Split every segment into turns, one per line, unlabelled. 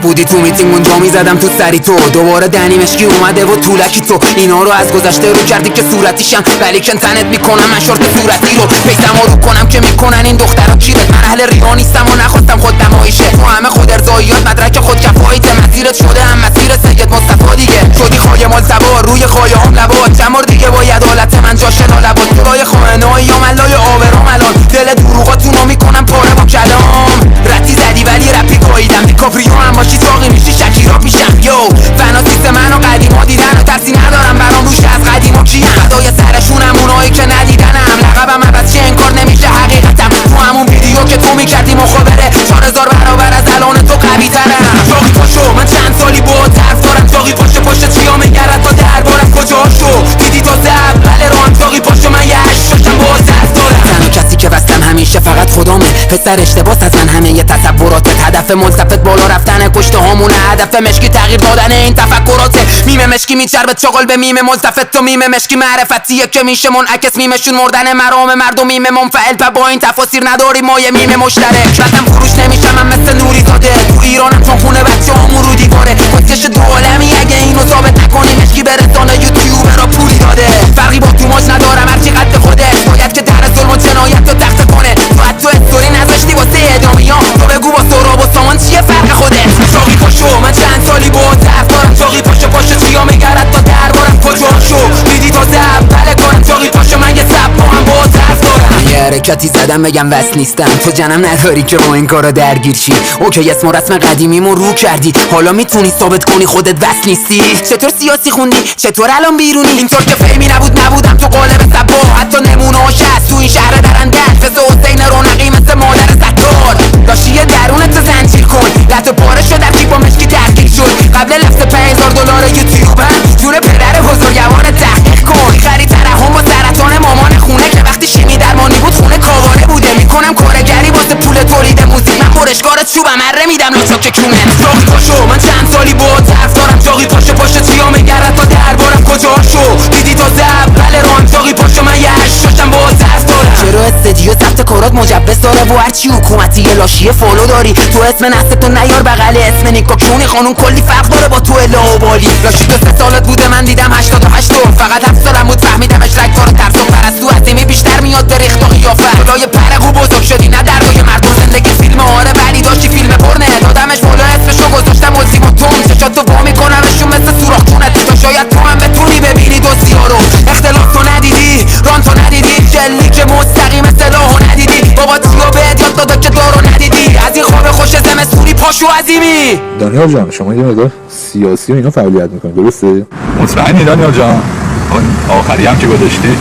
بودی تو میتینگ اونجا میزدم تو سری تو. دوباره دنی مشکی اومده و طولکی تو اینا رو از گذشته رو کردی که صورتیشم، ولی کن تنت میکنم من شورت صورتی رو پیسم رو کنم که میکنن این دخترا کیرت. من اهل ریحا نیستم و نخواستم خود نمایشه، تو همه خود ارضاییات مدرک خود کفاییت. مسیرت شده هم مسیر سید مصطفی دیگه، شدی خایه مال سوار روی خایه هم لبات. چند بار دیگه باید حالت من جاش لالبات، برای خائنای یا ملای آورام الان دل دروغاتونو میکنم پاره با کلام. رتی زدی ولی رپی گاییدم، دیکاپریو هم باشی ساقی میشی شکیرا پیشم. یو فناسیست منو قدیما دیدن و ترسی ندارم برام روش از قدیما کیم. فدای سرشونم اونایی که ندیدنم، لقبم عوض چه انکار نمیشه حقیقتم. تو همون ویدیو که تو میکردی مخابره 4000 برابر از الان تو قوی ترم. جاقی پاشو من چند سالی با طرف دارم، جاقی پاشو چیا میگرد تا دربارم کجا شو دیدی تا اول راهم. جاقی پاشو من یه هشتاشم با طرف دارم. تنها کسی که وستم همیشه فقط خدامه، پسر اشتباس از من همه یه تصوراتت. هدف ملتفت بالا رفتن کشته هامونه، هدف مشکی تغییر دادن این تفکراته. میم مشکی میچربه چاقل به میم ملتفت، تو میم مشکی معرفتیه که میشه منعکس میمشون مردن مرام مردم. میم منفعل و با این تفاسیر نداری ما یه میم مشترک. رفتم فروش نمیشم من مثل نوری زاده، تو ایرانم چون خونه بچه همون رو دیواره. کسکش دو عالمی اگه اینو ثابت نکنی مشکی برسانه یوتیوب را پولی داده. فرقی با تو ماش ندارم هرچی قد خودش، باید که در ظلم و جنایت رو تخته کنه. تو حتی استوری نذاشتی واسه ادامیان، تو بگو با سراب و سامان چیه فرق خودت. جاقی پاشو من چند سالی با طرف دارم، جاقی پاشو چیا میگرد تا دربارم کجا شو دیدی تا اول کنم. جاقی پاشو من یه سب با هم با طرف دارم. یه حرکتی زدم بگم وصل نیستم، تو جنم نداری که با این کارا درگیر چی. اوکی اسم و رسم قدیمیمو رو کردی، حالا میتونی ثابت کنی خودت وصل نیستی. چطور سیاسی خوندی چطور الان بیرونی، اینطور که فهمی نبودم تو قالب سبا. حتی نمونه‌هاش هست تو این شهر درنده‌اش، مثل حسین رونقی مثل مادر ستار. داشتی یه درونت زنجیر کن، لط و پاره شد کی با مشکی درگیر شد. قبل لفظ $5000 یوتیوبم جور پدر بزرگوار تحقیق کن. خرید ترحم با سرطان مامان خونه که وقتی شیمی درمانی بود خونه کاوانه بوده. میکنم کارگری واسه پول تولید موزیک، من برشکارت چوبم اره میدم لچاک کونه. جاقی پاشو من چند سالی با طرف دارم، جاقی پاشو چیا میگرد تا دربارم کجا شو دیدی تا اول راهم. جاقی پاشو من یه هشتاشم با طرف دارم. چرا استدیو ثبت کارات مجوز داره و هرچی حکومتی یه لاشیه فالو داری. تو اسم نستو نیار بغل اسم نیکاکشونی خانون، کلی فرق داره با تو لاابالی. لاشی تو 3 سالت بوده من دیدم 88 دور، فقط 7 سالم بود فهمیدمش رگبار ترس و پرستو عظیمی بیشتر میاد به ریخت و قیافت. جلوی پرقو بزرگ شدی نه دردای مردم، زندگی فیلم آره ولی داشتی فیلم پرنه. دادمش بالا اسمشو گذاشتم التیماتوم، چشاتو وا میکنمشون مثل سوراخ چونت. تا شاید تو هم بتونی ببینی دوستی‌ها رو. اختلاف تو ندیدی ران تو ندیدی، جلی که مستقیم سلاحو ندیدی. بابا چیو بهت یاد دادا که دارو ندیدی، از این خواب خوش زمستونی پاشو عظیمی.
دانیال جان شما یه مقدار سیاسی و اینا فعالیت میکنید درسته؟
مطمئنی دانیال جان؟ اون آخری هم که گذاشتی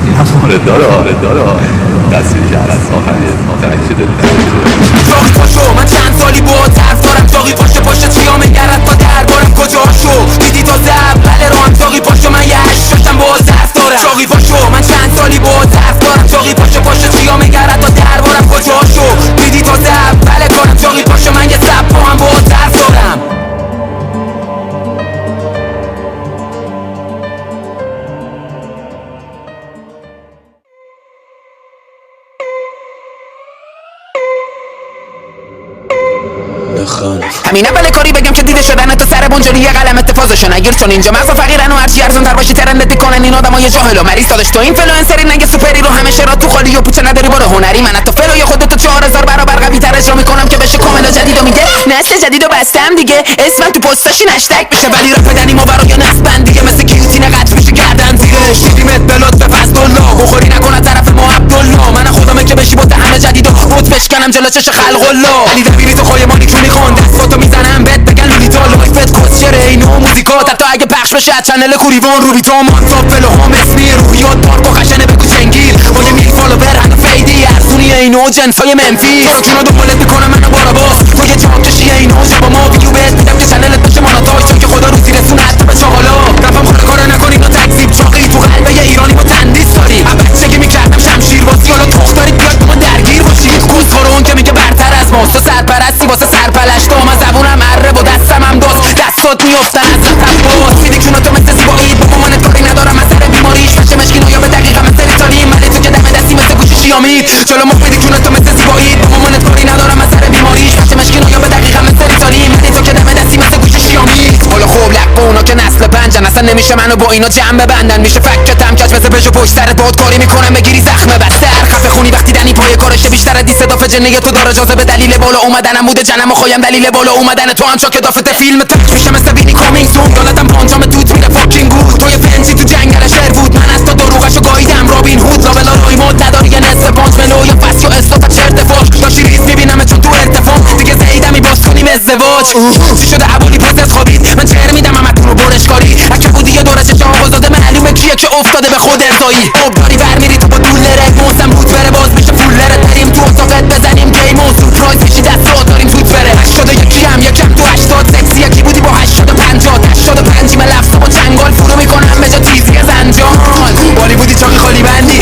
این هم مورد داره تصویر شهر از آخری شده.
جاقی پاشو من چند سالی با طرف دارم، جاقی پاشو چیا میگرد تا دربارم کجا شو دیدی تا اول راهم. جاقی پاشو من یه هشتاشم با طرف دارم. جاقی پاشو من چند سالی با طرف دارم، جاقی پاشو چیا میگرد تا دربارم کجا شو دیدی تا اول کنم. جاقی پاشو من یه سب با هم با طرف دارم. همین اول کاری بگم که دیده شدن تو سر بنجلی یه قلم اتفاقشو نگیر، چون اینجا مغز فقیرن و هرچی ارزون تر باشی ترندت کنن این آدمای جاهل و مریض. داداش تو اینفلوئنسری نگه سوپری رو همشه را تو خالی و پوچه نداری برو هنری. من حتی فلوی خودتو 4000 برابر قوی تر اجرا میکنم که بشه کاملا جدید و میگه نسل جدیدو بستم دیگه. اسمم تو پستاشین هشتگ بشه ولی رپ دنی ما برای نسبند دیگه، مثل گیوتین قطع میشه گردن زیرش. دیدیمت بلوت به فضلالله بخوری نکنه طرف ما عبدالله. من خودمه که بشی با همه جدید و بود بشکنم جلو چش خلق الله. علی دبیری تو خای مانی چونی خوند دستاتو میزنم بهت بگن لولیتا لایفت کسچره اینو موزیکات حتی اگه پخش بشه از چنل کوریوان رو بیتام مانتاپل هم اسمی روحیات پارک و خشنه بگو چنگیر با یه میل فالوور هنو فیدی ارزونی اینو جنسای منفی. جونو دنبالت میکنم منو بارا باز تو یه جام کشی اینو شبا ما ویدیو بهت میدم که چنلت باشه ماناتاش، چون که خدا روزی رسونه حتی به چاقالا. رفم خونه کارا نکنید و تکذیب چاقی تو قلب یه ایرانی با تندیس داری. بچگی میکردم شمشیر بازی حالا تخت دارید بیاد با ما درگیر باشید. کوسخورون که میگه برتر از ماست تو سرپرستی واسه سرپلشت و من زبونم اره و دستم هم داز دستات میافتن از تباس. میدی کونو تو مثل زیبایی با مامانت کاری ندارم از سر بیماریش پشه مشکی نویا به دقیقه مثل ایتالی ملی تو که دم دستی مثل گوشی شیامی جلو مخ میدی کونو تو مثل زیبایی با مامانت کاری ندارم از سر بیماریش پشه اصلا نمیشه منو با اینا جمع ببندن. میشه فکتم کج مثل پژو پشت سرت باد کاری میکنم بگیری زخم بستر خفه خونی وقتی دنی پای کارشه بیشتر از دیست دافه جنه تو داره جازه به دلیل بالا اومدنم بوده جنم و خوایم دلیل بالا اومدن تو هم چاک دافت فیلم تک میشه مثل بینی کامینگ سون دولتم پانجام توت میره فاکینگ بود توی فنسی تو جنگل شهر بود من از تو دروغشو گاییدم رابین هود لابلا رایموند نداری یه نصف پانچ ملو یا فس یا استاپ چرت فاش داشتی ریز میبینم چون تو ارتفاع دیگه زیدمی باز کنیم ازدواج چی شده عبولی پس از خوابید من چهر میدم همتون رو برش کاری اگه بودی یه دورش چه آوازاده معلومه کیه که افتاده به خود ارزایی خب داری برمیری تو با دولره موسم بود بره باز میشه فولره بریم تو اتاقت بزنیم گیم و سورپرایز میشی دستات داریم زود بره 81 هم یکم تو 80 سکسی یکی بودی با 85 من لفظ با چنگال فرو میکنم به جا تیزی زنجان بالی بودی چاقی خالی بندی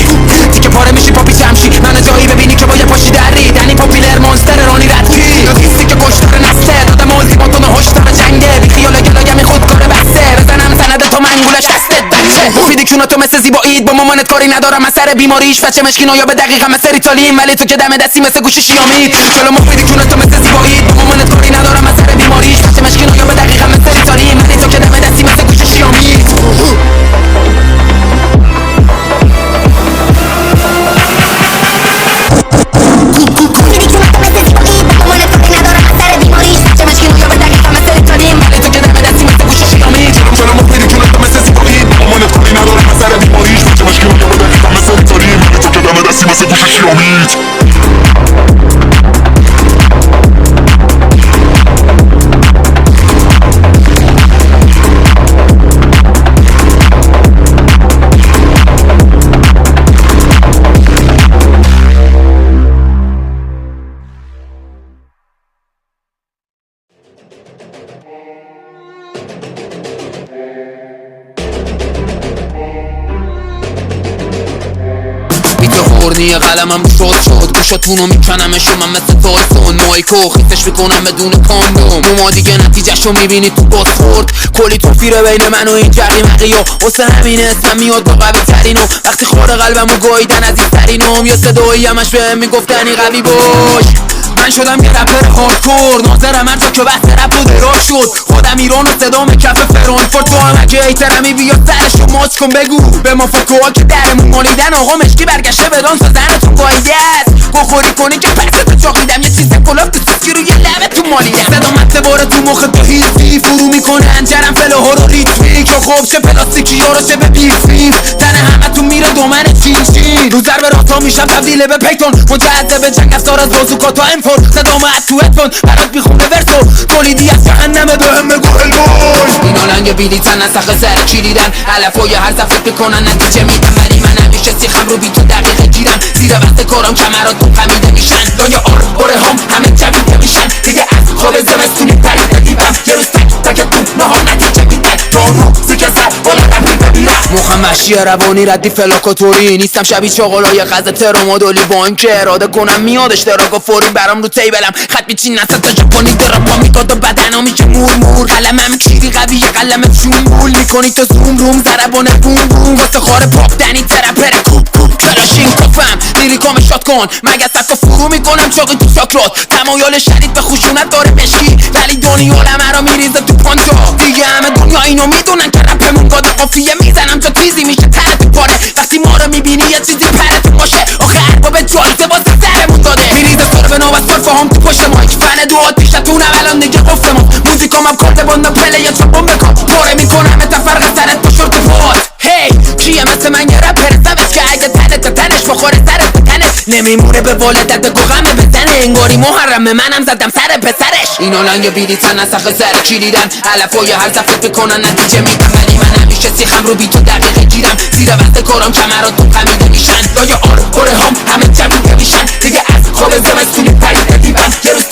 تیکه پاره میشی پاپی چمشی منو جایی ببینی که با یه پاشی دری دنی پاپیلر مونستر رانی ردکی دو دیستی که کشتار نسته دادم موزی با تو هشدار جنگه بی خیال گلاگمی خود کار بسته بزنم سند تو منگولش دستت بچه مفیدی کونه تو مثل زیبایید با مامانت کاری ندارم از سر بیماریش بچه مشکینو یا به دقیقه مثل ریتالین ولی تو که دم دستی مثل گوش شیامید چلو مفیدی کونه تو مثل زیبایید با مامانت کاری ندارم از سر بیماریش بچه مشکینو یا به دقیقه مثل ریتالین ولی تو که دم دستی مثل گوش شیامید قرنی قلمم شد گوشاتونو میکنمشون من مثل تایسون مایکو خیتش بکنم بدون کاندوم ما دیگه نتیجهشو میبینی تو باسپورت کلی توفیره بین من و این جقیمقی و واسه همین اسمم میاد با قوی ترینو وقتی خور قلبمو گاییدن از این ترینم یا صدایی همش بهم میگفتنی قوی باش من شدم یه رپر هاردکور ناظرم هر جا که بحث رپ و دراک شد خودم ایران و صدام کف فرانکفورت تو هم اگه ایترمی بیا سرشو ماچ کن بگو به ما فکوها که درمون مالیدن آقا مشکی برگشته به دانس زنتون گایده است گوخوری کنی که پسته چاقیدم یه چیز کلاف تو سیسکی روی لبتون مالیدم صدا متباره تو مخ تو هیزی فرو میکنه انجرم فلوها رو ریتمیک یا خوب چه پلاستیکی ها رو چه به بیفیم تن همه تو میره دومن چین رو ضرب راستا میشم تبدیل به پیتون مجهزه به جنگ افزار از بازوکا تا انفور صدا ما تو ادفون برات میخونه ورسو تولیدی از جهنمه بهم بگو البوی اینا لنگ بیلیتن از سخه سر چیریدن علفای هر صفت بکنن نتیجه میدن ولی من همیشه سیخم رو بی تو دقیقه گیرم زیر وقت کارم کمرات تو خمیده میشن دنیا آره هم همه جویده میشن دیگه از خواب زمستونی پریده دیدم یه روز تک تو نهار نتیجه میدن رانو سیکه سر بالا رفتی ببیرم مخم مشی روانی ردی فلاکاتوری نیستم شبیه چاقالای غزه ترامادولی با این که اراده کنم میاد اشتراک و فوری برام رو تیبلم خط میچین نسل تا ژاپنی دراپا میکاد و بدنا میشه مور قلمم کیری قویه قلمم شمول میکنی تو زوم روم ضربانه بوم بوم واسه خار پاپ دنی ترپر کوب کلاشین کفم لیریکام شات کن مگه سکا فرو میکنم چاقی تو ساکرات تمایل شدید به خشونت داره مشکی ولی دنیا مرا میریزه تو پانجا دیگه همه دنیا اینو میدونن که رپمون گاد قافیه میزنم تا چیزی میشه ترت پاره وقتی ما رو میبینی یه چیزی پرت باشه آخه ارباب جایزه واسه سرمون داده میریزه سر به نو از سرفهم تو پشت مایک فن دوات پیشتونم الان دیگه قفل ما موزیکام هم کرده باند پله یا چاپون بکن پاره میکنم اتفرق سرت با شورت پات هی کیه مثل من یه رپر سبس که اگه تنش بخوره سرت بکنه نمیمونه به والدت بگو غمه بزنه انگاری محرمه منم زدم سر پسرش اینا لنگ بیلیتن از سخه سر چیریدن علفای هر صفت بکنن نتیجه میدن ولی من همیشه سیخم رو بی تو دقیقه گیرم زیر وقت کارم کمرات تو خمیده میشن دایا آره هم همه جویده میشن دیگه از خواب زمستونی پریده دیدم یه روز